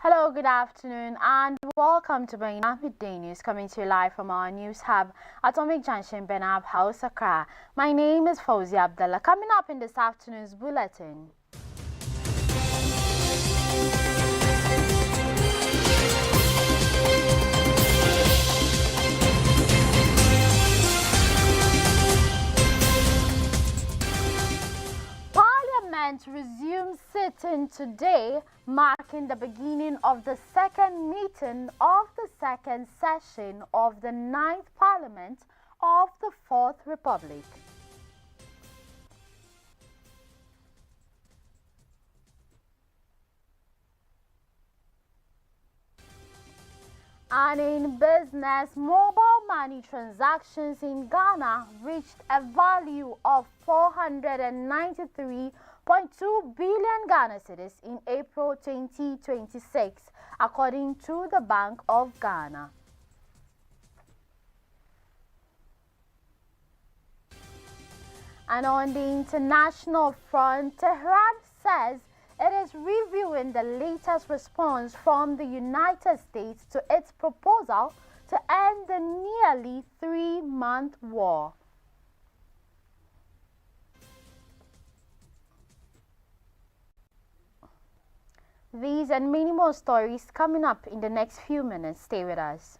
Hello, good afternoon, and welcome to Bringing Midday News, coming to you live from our news hub, Atomic Junction, Benab House, Accra. My name is Fauzi Abdullah. Coming up in this afternoon's bulletin. Parliament resumes sitting today, marking the beginning of the second meeting of the second session of the 9th Parliament of the 4th Republic. And in business, mobile money transactions in Ghana reached a value of 493.2 billion Ghana cedis in April 2026, according to the Bank of Ghana. And on the international front, Tehran says it is reviewing the latest response from the United States to its proposal to end the nearly 3-month war. These and many more stories coming up in the next few minutes. Stay with us.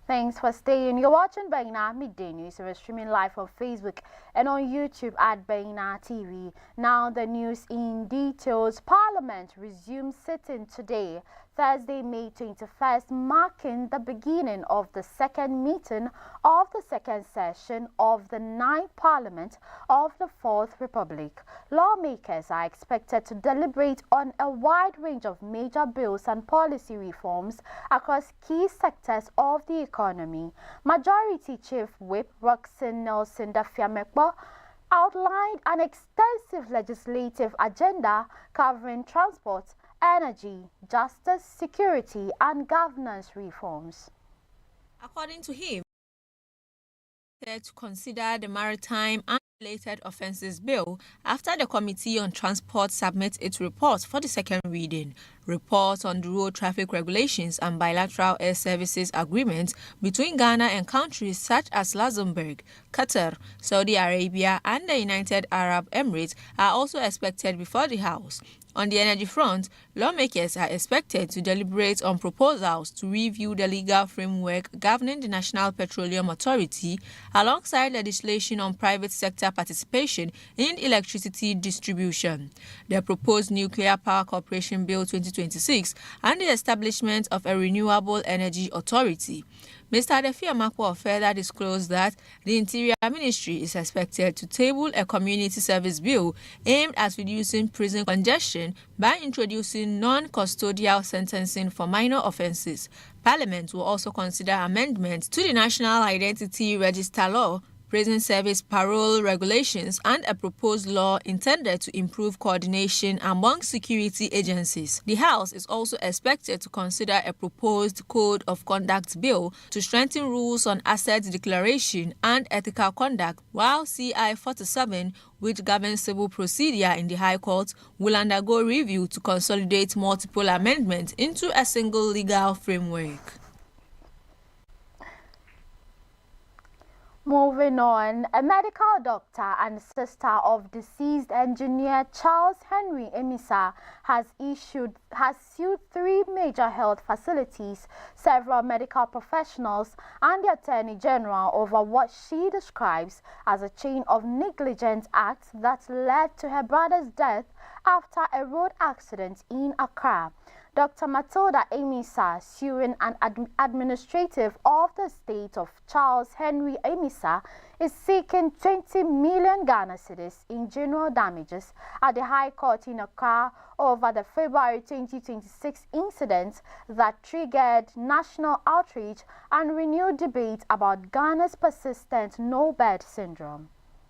Thanks for staying. You're watching Baina Midday News. We're streaming live on Facebook and on YouTube at Baina TV. Now the news in details. Parliament resumes sitting today, Thursday, May 21st, marking the beginning of the second meeting of the second session of the 9th Parliament of the 4th Republic. Lawmakers are expected to deliberate on a wide range of major bills and policy reforms across key sectors of the economy. Majority Chief Whip Roxanne Nelson Dafiamekbo outlined an extensive legislative agenda covering transport, energy, justice, security, and governance reforms. According to him, to consider the Maritime and Related Offences Bill after the Committee on Transport submits its report for the second reading. Reports on the road traffic regulations and bilateral air services agreements between Ghana and countries such as Luxembourg, Qatar, Saudi Arabia, and the United Arab Emirates are also expected before the House. On the energy front, lawmakers are expected to deliberate on proposals to review the legal framework governing the National Petroleum Authority, alongside legislation on private sector participation in electricity distribution. The proposed Nuclear Power Corporation Bill 2026 and the establishment of a Renewable Energy Authority. Mr. Dafiamekbo further disclosed that the Interior Ministry is expected to table a community service bill aimed at reducing prison congestion by introducing non-custodial sentencing for minor offences. Parliament will also consider amendments to the National Identity Register Law, prison service parole regulations, and a proposed law intended to improve coordination among security agencies. The House is also expected to consider a proposed Code of Conduct bill to strengthen rules on asset declaration and ethical conduct, while CI 47, which governs civil procedure in the High Court, will undergo review to consolidate multiple amendments into a single legal framework. Moving on, a medical doctor and sister of deceased engineer Charles Henry Emisa has sued 3 major health facilities, several medical professionals, and the Attorney General over what she describes as a chain of negligent acts that led to her brother's death after a road accident in Accra. Dr. Matilda Amisa, suing an administrative of the state of Charles Henry Amisa, is seeking 20 million Ghana cedis in general damages at the High Court in Accra over the February 2026 incident that triggered national outrage and renewed debate about Ghana's persistent no-bed syndrome.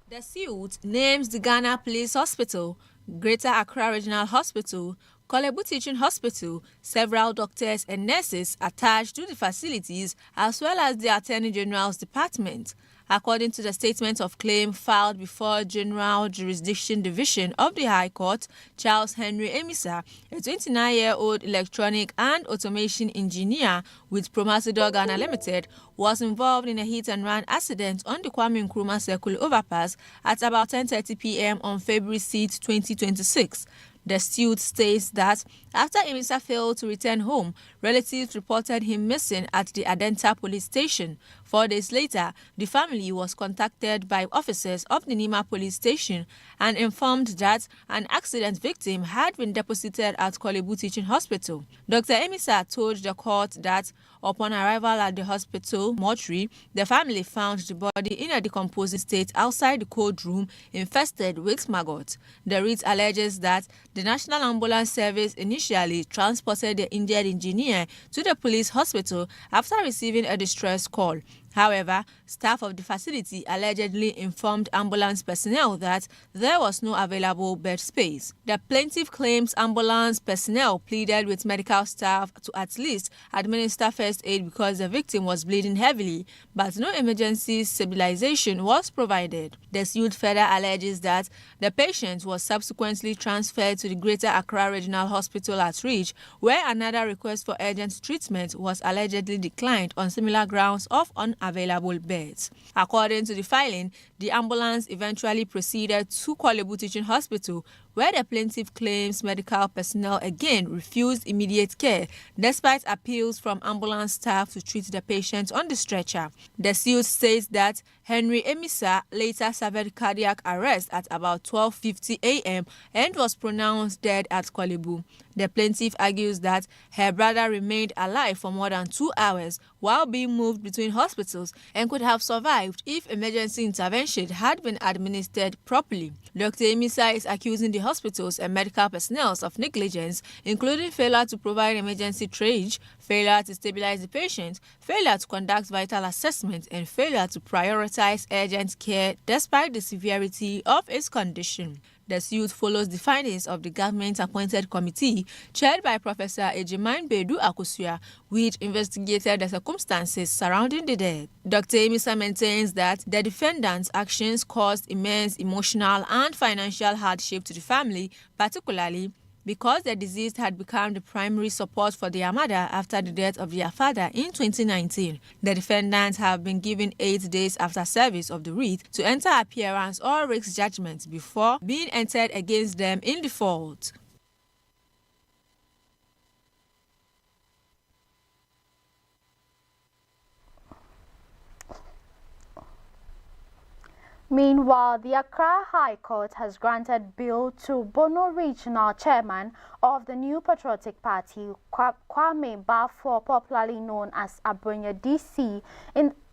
The suit names the Ghana Police Hospital, Greater Accra Regional Hospital, Korle Bu Teaching Hospital, several doctors and nurses attached to the facilities, as well as the Attorney General's Department. According to the statement of claim filed before General Jurisdiction Division of the High Court, Charles Henry Amisa, a 29-year-old electronic and automation engineer with Promasidor Ghana Limited, was involved in a hit-and-run accident on the Kwame Nkrumah Circle overpass at about 10:30 p.m. on February 6, 2026. The suit states that after Amisa failed to return home, relatives reported him missing at the Adenta police station. 4 days later, the family was contacted by officers of the Nima police station and informed that an accident victim had been deposited at Korle Bu Teaching Hospital. Dr. Amisa told the court that upon arrival at the hospital mortuary, the family found the body in a decomposing state outside the cold room infested with maggots. The writ alleges that the National Ambulance Service initially transported the injured engineer to the police hospital after receiving a distress call. However, staff of the facility allegedly informed ambulance personnel that there was no available bed space. The plaintiff claims ambulance personnel pleaded with medical staff to at least administer first aid because the victim was bleeding heavily, but no emergency stabilization was provided. The suit further alleges that the patient was subsequently transferred to the Greater Accra Regional Hospital at Reach, where another request for urgent treatment was allegedly declined on similar grounds of unavailable beds. According to the filing, the ambulance eventually proceeded to Korle Bu Teaching Hospital, where the plaintiff claims medical personnel again refused immediate care despite appeals from ambulance staff to treat the patient on the stretcher. The suit states that Henry Amisa later suffered cardiac arrest at about 12:50 a.m. and was pronounced dead at Korle Bu. The plaintiff argues that her brother remained alive for more than 2 hours while being moved between hospitals and could have survived if emergency intervention had been administered properly. Dr. Amisa is accusing the hospitals and medical personnel of negligence, including failure to provide emergency triage, failure to stabilize the patient, failure to conduct vital assessment, and failure to prioritize urgent care despite the severity of his condition. The suit follows the findings of the government-appointed committee chaired by Professor Ejiman Bedu Akosua, which investigated the circumstances surrounding the death. Dr. Amisa maintains that the defendant's actions caused immense emotional and financial hardship to the family, particularly because the deceased had become the primary support for their mother after the death of their father in 2019. The defendants have been given 8 days after service of the writ to enter appearance or risk judgment before being entered against them in default. Meanwhile, the Accra High Court has granted bail to Bono Regional Chairman of the New Patriotic Party, Kwame Bafo, popularly known as Abronya DC,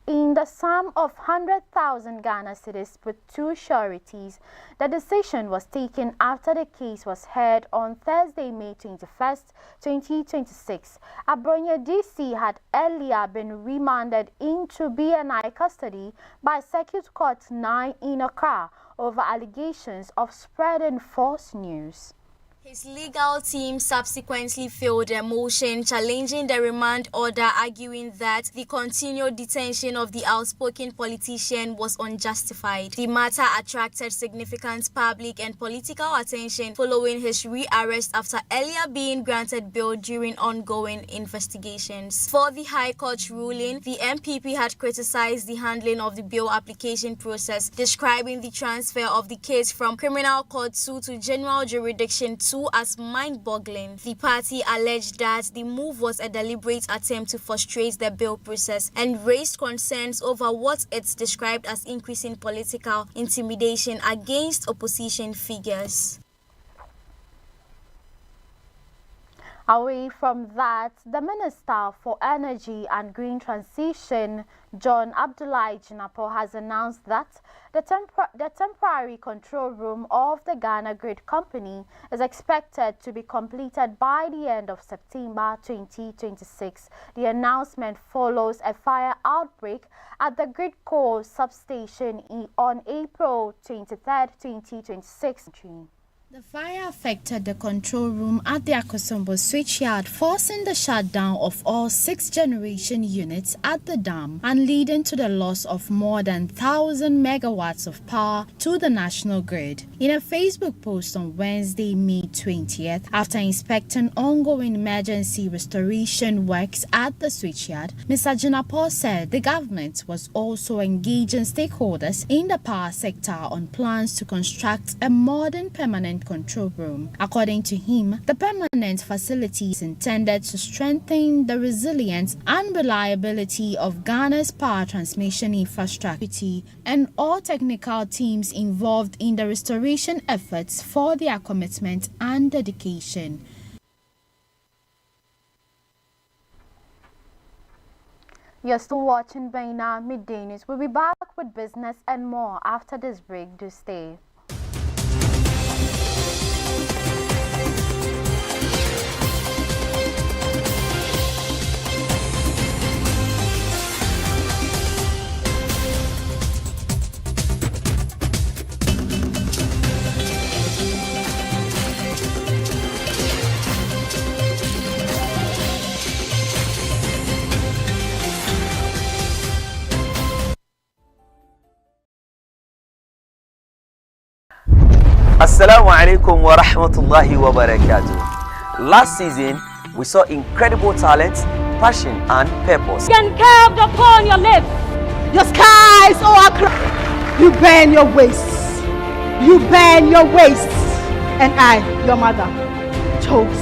in the sum of 100,000 Ghana cedis with 2 sureties. The decision was taken after the case was heard on Thursday, May 21st, 2026. Abronya DC had earlier been remanded into BNI custody by Circuit Court 9 in Accra over allegations of spreading false news. His legal team subsequently filed a motion challenging the remand order, arguing that the continued detention of the outspoken politician was unjustified. The matter attracted significant public and political attention following his rearrest after earlier being granted bail during ongoing investigations. For the High Court ruling, the MPP had criticized the handling of the bail application process, describing the transfer of the case from Criminal Court 2 to General Jurisdiction 2 as mind-boggling. The party alleged that the move was a deliberate attempt to frustrate the bail process and raised concerns over what it's described as increasing political intimidation against opposition figures. Away from that, the Minister for Energy and Green Transition, John Abdullahi Jinapor, has announced that the temporary control room of the Ghana Grid Company is expected to be completed by the end of September 2026. The announcement follows a fire outbreak at the Gridco substation on April 23, 2026. The fire affected the control room at the Akosombo switchyard, forcing the shutdown of all 6 generation units at the dam and leading to the loss of more than 1,000 megawatts of power to the national grid. In a Facebook post on Wednesday, May 20th, after inspecting ongoing emergency restoration works at the switchyard, Mr. Jinapor said the government was also engaging stakeholders in the power sector on plans to construct a modern permanent control room. According to him, the permanent facility is intended to strengthen the resilience and reliability of Ghana's power transmission infrastructure, and all technical teams involved in the restoration efforts for their commitment and dedication. You're still watching Baina Midday News. We'll be back with business and more after this break. Do stay. Assalamu alaikum wa rahmatullahi wa barakatuh. Last season, we saw incredible talent, passion, and purpose. And carved upon your lips. Your skies, oh Accra. You burn your wastes. You burn your wastes. And I, your mother, chokes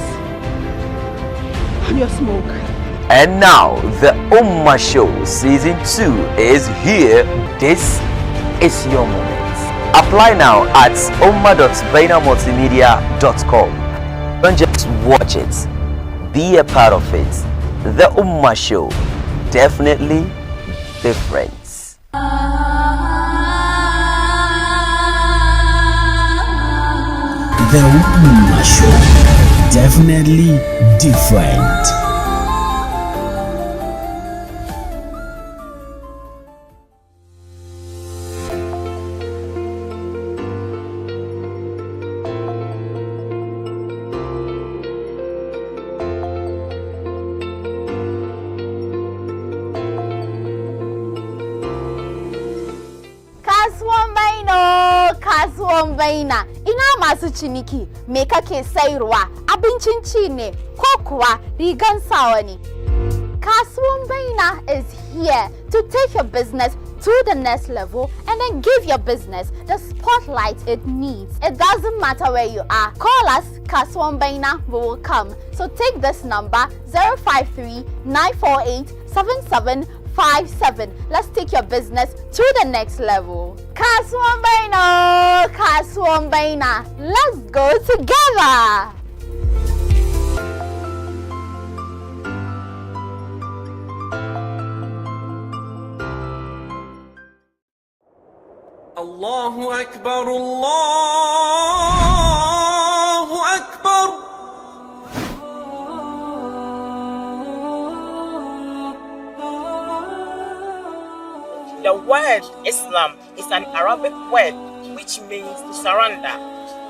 on your smoke. And now, the Ummah Show Season 2 is here. This is your moment. Apply now at umma.bainamultimedia.com. Don't just watch it, be a part of it. The Ummah Show, definitely different. The Ummah Show, definitely different. Baina ina masu ciniki me kake sayarwa, abincin ci ne ko kuwa rigan sawa ne. Kasuwan Baina is here to take your business to the next level and then give your business the spotlight it needs. It doesn't matter where you are. Call us, Kasuwan Baina, we will come. So take this number 053-948-7757. Let's take your business to the next level. Kasuwan Baina, let's go together. Allahu Akbar, Allahu Akbar. The word Islam is an Arabic word which means to surrender.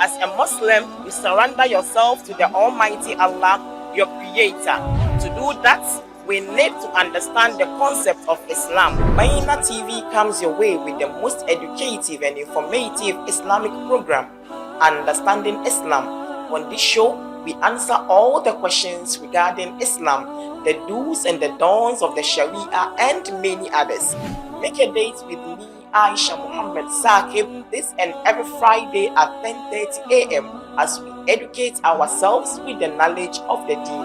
As a Muslim, you surrender yourself to the Almighty Allah, your Creator. To do that, we need to understand the concept of Islam. Baina TV comes your way with the most educative and informative Islamic program, Understanding Islam. On this show, we answer all the questions regarding Islam, the do's and the don'ts of the Sharia, and many others. Make a date with me, Aisha Muhammad Saqib, this and every Friday at 10:30 a.m. as we educate ourselves with the knowledge of the Deen.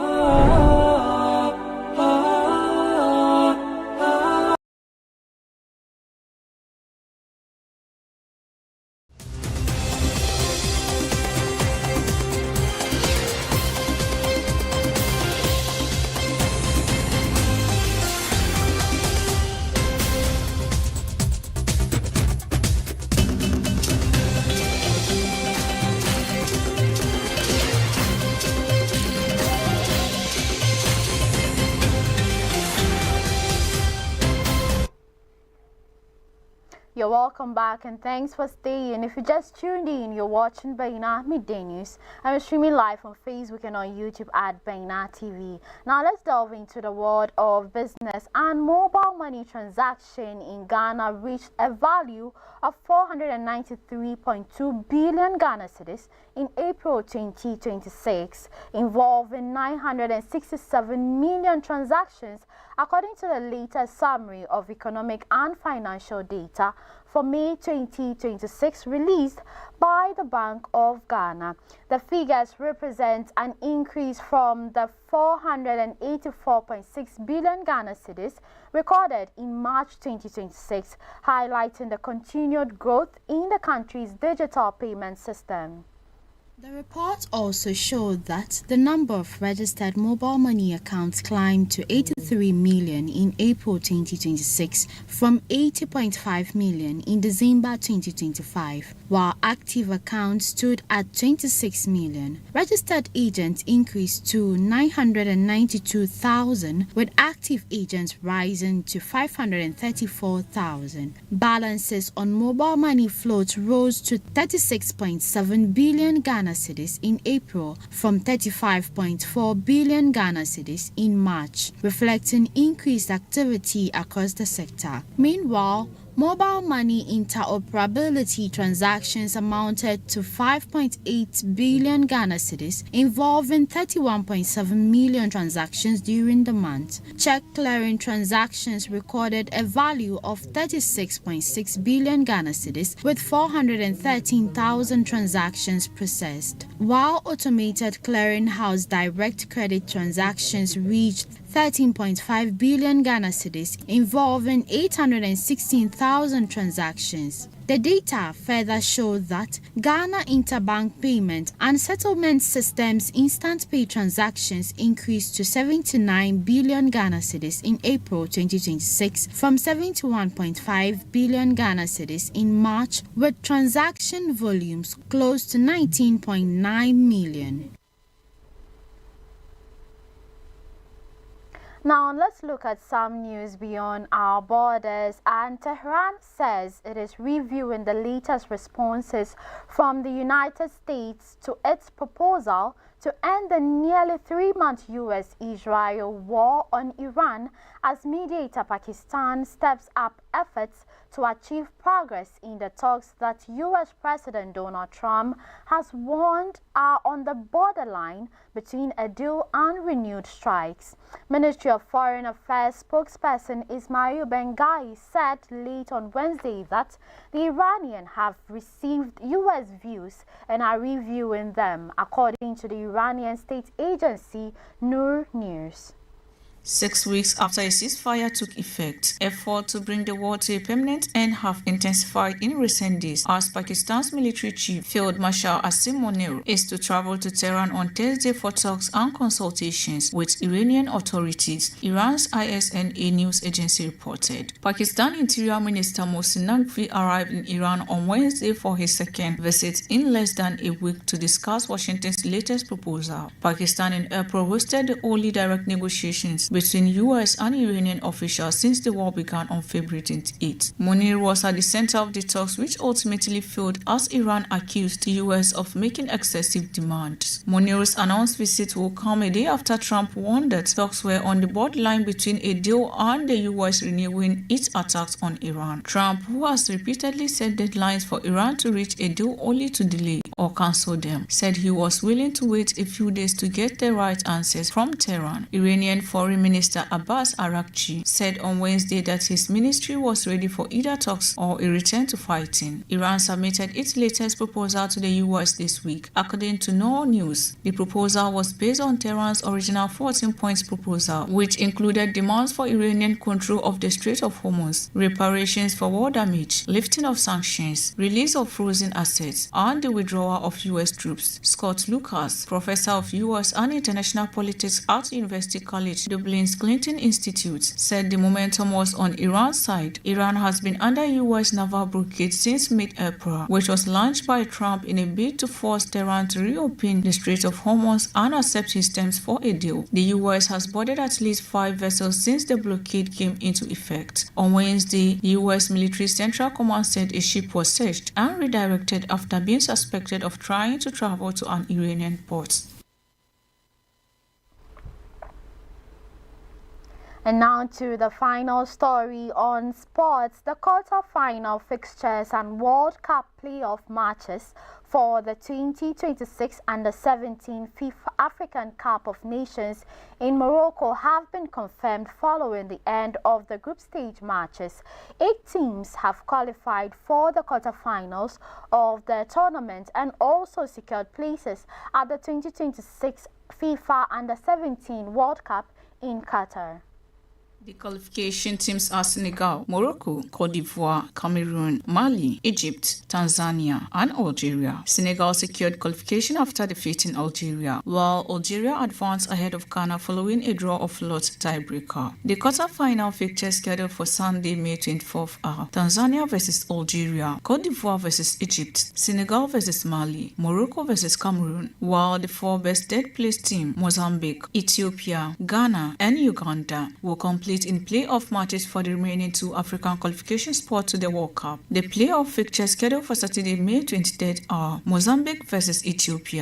you're welcome back and thanks for staying. If you just tuned in, you're watching Baina Midday News. I'm streaming live on Facebook and on YouTube at Baina TV. Now let's delve into the world of business. And mobile money transaction in Ghana reached a value of 493.2 billion Ghana cedis in April 2026, involving 967 million transactions, according to the latest summary of economic and financial data for May 2026 released by the Bank of Ghana. The figures represent an increase from the 484.6 billion Ghana cedis recorded in March 2026, highlighting the continued growth in the country's digital payment system. The report also showed that the number of registered mobile money accounts climbed to 83 million in April 2026 from 80.5 million in December 2025, while active accounts stood at 26 million. Registered agents increased to 992,000, with active agents rising to 534,000. Balances on mobile money floats rose to 36.7 billion Ghana cedis in April from 35.4 billion Ghana cedis in March, reflecting increased activity across the sector. Meanwhile, mobile money interoperability transactions amounted to 5.8 billion Ghana cedis, involving 31.7 million transactions during the month. Check clearing transactions recorded a value of 36.6 billion Ghana cedis, with 413,000 transactions processed, while automated clearinghouse direct credit transactions reached 13.5 billion Ghana cedis, involving 816,000 transactions. The data further showed that Ghana Interbank Payment and Settlement Systems instant pay transactions increased to 79 billion Ghana cedis in April 2026 from 71.5 billion Ghana cedis in March, with transaction volumes close to 19.9 million. Now let's look at some news beyond our borders. And Tehran says it is reviewing the latest responses from the United States to its proposal to end the nearly 3-month U.S.-Israel war on Iran as mediator Pakistan steps up efforts to achieve progress in the talks that U.S. President Donald Trump has warned are on the borderline between a deal and renewed strikes. Ministry of Foreign Affairs spokesperson Ismail Bengai said late on Wednesday that the Iranians have received U.S. views and are reviewing them, according to the Iranian state agency Noor News. 6 weeks after a ceasefire took effect, efforts to bring the war to a permanent end have intensified in recent days as Pakistan's military chief, Field Marshal Asim Munir, is to travel to Tehran on Thursday for talks and consultations with Iranian authorities, Iran's ISNA news agency reported. Pakistan Interior Minister Mohsin Naqvi arrived in Iran on Wednesday for his second visit in less than a week to discuss Washington's latest proposal. Pakistan in April hosted the only direct negotiations between U.S. and Iranian officials since the war began on February 28. Munir was at the center of the talks, which ultimately failed as Iran accused the U.S. of making excessive demands. Munir's announced visit will come a day after Trump warned that talks were on the borderline between a deal and the U.S. renewing its attacks on Iran. Trump, who has repeatedly set deadlines for Iran to reach a deal only to delay or cancel them, said he was willing to wait a few days to get the right answers from Tehran. Iranian Foreign Minister Abbas Araghchi said on Wednesday that his ministry was ready for either talks or a return to fighting. Iran submitted its latest proposal to the U.S. this week. According to Noor News, the proposal was based on Tehran's original 14-point proposal, which included demands for Iranian control of the Strait of Hormuz, reparations for war damage, lifting of sanctions, release of frozen assets, and the withdrawal of U.S. troops. Scott Lucas, professor of U.S. and international politics at University College Dublin Kremlin's Clinton Institute said the momentum was on Iran's side. Iran has been under U.S. naval blockade since mid-April, which was launched by Trump in a bid to force Tehran to reopen the Strait of Hormuz and accept his terms for a deal. The U.S. has boarded at least 5 vessels since the blockade came into effect. On Wednesday, U.S. military Central Command said a ship was searched and redirected after being suspected of trying to travel to an Iranian port. And now to the final story on sports. The quarter-final fixtures and World Cup playoff matches for the 2026 Under-17 FIFA African Cup of Nations in Morocco have been confirmed following the end of the group stage matches. 8 teams have qualified for the quarter-finals of the tournament and also secured places at the 2026 FIFA Under-17 World Cup in Qatar. The qualification teams are Senegal, Morocco, Cote d'Ivoire, Cameroon, Mali, Egypt, Tanzania, and Algeria. Senegal secured qualification after defeating Algeria, while Algeria advanced ahead of Ghana following a draw of lot tiebreaker. The quarter-final fixtures scheduled for Sunday, May 24th are Tanzania vs Algeria, Cote d'Ivoire vs Egypt, Senegal vs Mali, Morocco vs Cameroon, while the 4 best third-place team, Mozambique, Ethiopia, Ghana, and Uganda, will complete in playoff matches for the remaining 2 African qualification spots to the World Cup. The playoff fixtures scheduled for Saturday, May 23rd are Mozambique vs Ethiopia,